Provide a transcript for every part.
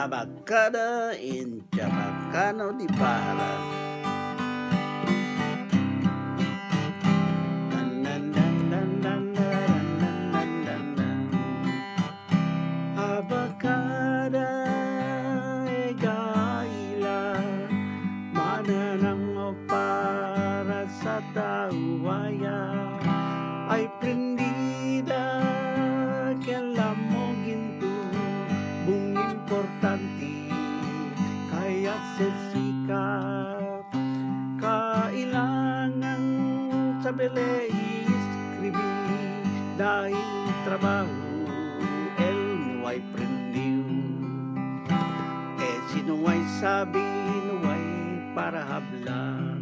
Abacada in Chabacano di Bala. Dan dan dan dan dan dan dan dan dan. Abacada e gaila mananang para sa tauwaya ay prendida kailan mo ginto bung importante kaya sisikap kailangan sa bele iskribi dahil trabaho el mo ay prendiw sino ay sabi no ay para hablan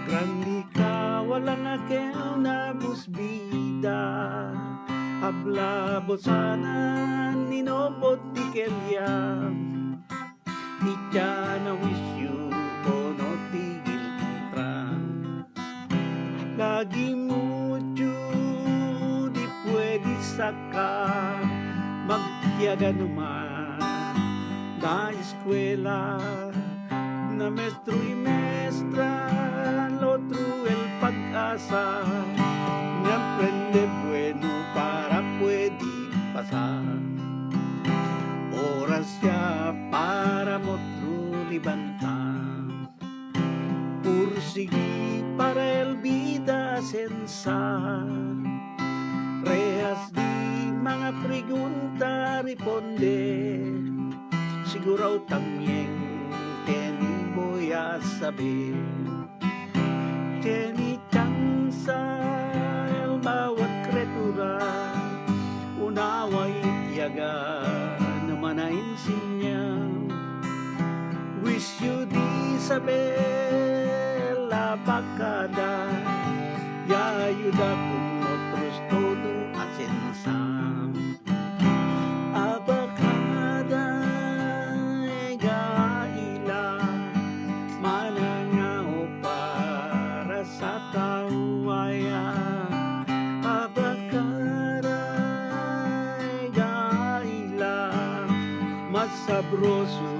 grandi ka walang akel na busbida habla bosana ninobot di kelya itya na wish you bono tigil kontra lagi mucho di pwede saka magtiyaga naman na eskwela na mestro y mestra lotro el pag-asa ni aprende bueno para pwede pasar oras ya para motro libantan pursigi para el vida sensa rehas di mga pregunta responde siguro también que ni voy a saber que ni chance el bawat kreatura unaway tiyaga naman na insinya wish you di saber la bacada ya ayuda con otros todo asensam abacada gaila manangao para sa tauwaya abacada gaila mas sabroso